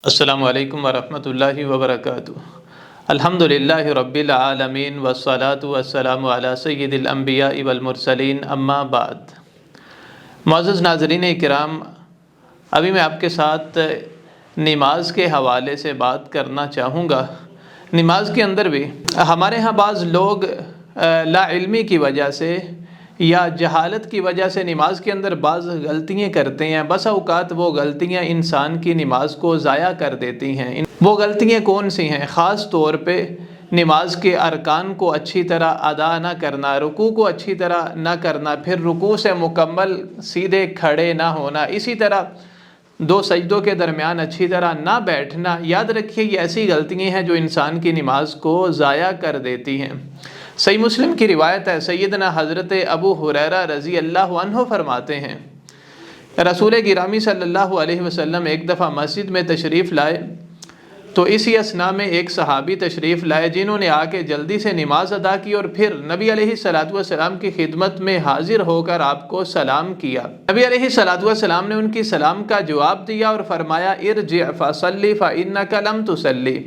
السلام علیکم ورحمۃ اللہ وبرکاتہ۔ الحمدللہ رب العالمین والصلاة والسلام علی سید الانبیاء والمرسلین، اما بعد۔ معزز ناظرین کرام، ابھی میں آپ کے ساتھ نماز کے حوالے سے بات کرنا چاہوں گا۔ نماز کے اندر بھی ہمارے ہاں بعض لوگ لا علمی کی وجہ سے یا جہالت کی وجہ سے نماز کے اندر بعض غلطیاں کرتے ہیں۔ بس اوقات وہ غلطیاں انسان کی نماز کو ضائع کر دیتی ہیں۔ وہ غلطیاں کون سی ہیں؟ خاص طور پہ نماز کے ارکان کو اچھی طرح ادا نہ کرنا، رکوع کو اچھی طرح نہ کرنا، پھر رکوع سے مکمل سیدھے کھڑے نہ ہونا، اسی طرح دو سجدوں کے درمیان اچھی طرح نہ بیٹھنا۔ یاد رکھیے یہ ایسی غلطیاں ہیں جو انسان کی نماز کو ضائع کر دیتی ہیں۔ صحیح مسلم کی روایت ہے، سیدنا حضرت ابو ہریرہ رضی اللہ عنہ فرماتے ہیں، رسول گرامی صلی اللہ علیہ وسلم ایک دفعہ مسجد میں تشریف لائے تو اسی اثناء میں ایک صحابی تشریف لائے جنہوں نے آ کے جلدی سے نماز ادا کی اور پھر نبی علیہ الصلوۃ والسلام کی خدمت میں حاضر ہو کر آپ کو سلام کیا۔ نبی علیہ الصلوۃ والسلام نے ان کی سلام کا جواب دیا اور فرمایا ارجع فصلی فإنک لم تصلی،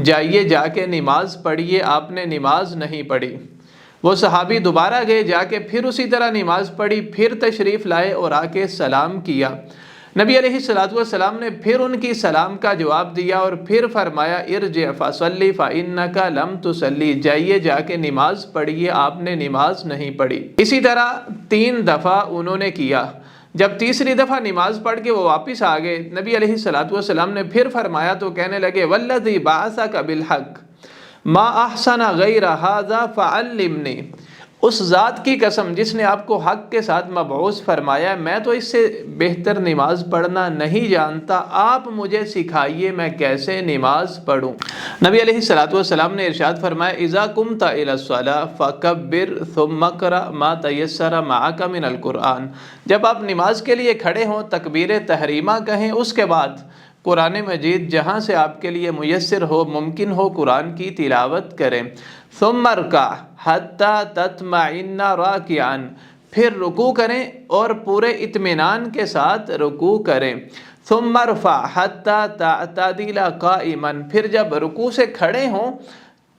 جائیے جا کے نماز پڑھیے، آپ نے نماز نہیں پڑھی۔ وہ صحابی دوبارہ گئے، جا کے پھر اسی طرح نماز پڑھی، پھر تشریف لائے اور آ کے سلام کیا۔ نبی علیہ الصلوۃ والسلام نے پھر ان کی سلام کا جواب دیا اور پھر فرمایا ارجع فصلی فإنک لم تصلی، جائیے جا کے نماز پڑھیے، آپ نے نماز نہیں پڑھی۔ اسی طرح 3 دفعہ انہوں نے کیا۔ جب تیسری دفعہ نماز پڑھ کے وہ واپس آ گئے، نبی علیہ الصلوۃ والسلام نے پھر فرمایا تو کہنے لگے والذی بعثک بالحق ما احسن غیر ھذا فعلمنی، اس ذات کی قسم جس نے آپ کو حق کے ساتھ مبعوث فرمایا، میں تو اس سے بہتر نماز پڑھنا نہیں جانتا، آپ مجھے سکھائیے میں کیسے نماز پڑھوں۔ نبی علیہ الصلوۃ والسلام نے ارشاد فرمایا اذا قمت الی الصلاۃ فکبر ثم اقرأ ما تیسر معک من القرآن، جب آپ نماز کے لیے کھڑے ہوں تکبیر تحریمہ کہیں، اس کے بعد قرآن مجید جہاں سے آپ کے لیے میسر ہو، ممکن ہو، قرآن کی تلاوت کریں۔ ثم ارکع حتی تطمئن راکعا، پھر رکوع کریں اور پورے اطمینان کے ساتھ رکوع کریں۔ ثم ارفع حتی تعتدل قائما، پھر جب رکوع سے کھڑے ہوں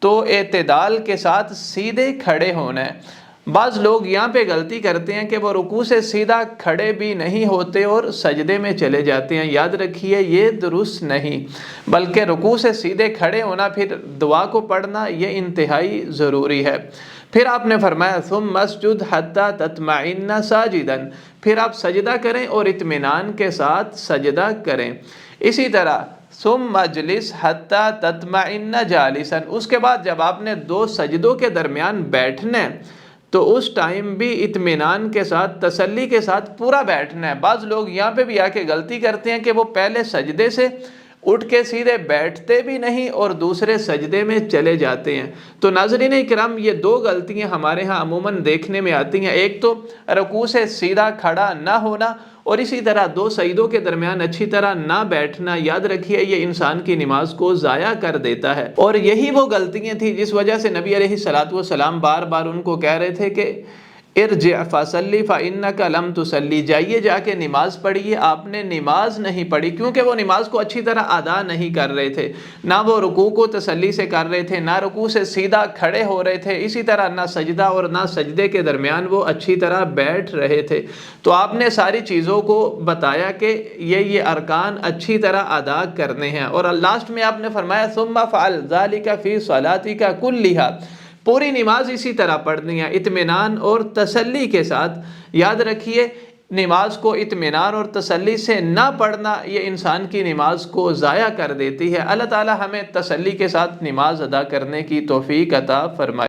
تو اعتدال کے ساتھ سیدھے کھڑے ہونا ہے۔ بعض لوگ یہاں پہ غلطی کرتے ہیں کہ وہ رکوع سے سیدھا کھڑے بھی نہیں ہوتے اور سجدے میں چلے جاتے ہیں۔ یاد رکھیے یہ درست نہیں، بلکہ رکوع سے سیدھے کھڑے ہونا، پھر دعا کو پڑھنا، یہ انتہائی ضروری ہے۔ پھر آپ نے فرمایا ثم اسجد حتی تطمئن ساجدا، پھر آپ سجدہ کریں اور اطمینان کے ساتھ سجدہ کریں۔ اسی طرح ثم اجلس حتی تطمئن جالسا، اس کے بعد جب آپ نے 2 سجدوں کے درمیان بیٹھنا ہے تو اس ٹائم بھی اطمینان کے ساتھ، تسلی کے ساتھ پورا بیٹھنا ہے۔ بعض لوگ یہاں پہ بھی آ کے غلطی کرتے ہیں کہ وہ پہلے سجدے سے اٹھ کے سیدھے بیٹھتے بھی نہیں اور دوسرے سجدے میں چلے جاتے ہیں۔ تو ناظرین کرام، یہ 2 غلطیاں ہمارے ہاں عموماً دیکھنے میں آتی ہیں۔ ایک تو رکوع سے سیدھا کھڑا نہ ہونا، اور اسی طرح 2 سجدوں کے درمیان اچھی طرح نہ بیٹھنا۔ یاد رکھیے یہ انسان کی نماز کو ضائع کر دیتا ہے، اور یہی وہ غلطیاں تھیں جس وجہ سے نبی علیہ الصلوۃ والسلام بار بار ان کو کہہ رہے تھے کہ ارجع فصلی فإنک لم تصلی، جائیے جا کے نماز پڑھیے، آپ نے نماز نہیں پڑھی، کیونکہ وہ نماز کو اچھی طرح ادا نہیں کر رہے تھے۔ نہ وہ رکوع کو تسلی سے کر رہے تھے، نہ رکوع سے سیدھا کھڑے ہو رہے تھے، اسی طرح نہ سجدہ اور نہ سجدے کے درمیان وہ اچھی طرح بیٹھ رہے تھے۔ تو آپ نے ساری چیزوں کو بتایا کہ یہ ارکان اچھی طرح ادا کرنے ہیں، اور لاسٹ میں آپ نے فرمایا ثم افعل ذلک فی صلاتک کلھا، پوری نماز اسی طرح پڑھنی ہے، اطمینان اور تسلی کے ساتھ۔ یاد رکھیے نماز کو اطمینان اور تسلی سے نہ پڑھنا یہ انسان کی نماز کو ضائع کر دیتی ہے۔ اللہ تعالی ہمیں تسلی کے ساتھ نماز ادا کرنے کی توفیق عطا فرمائے۔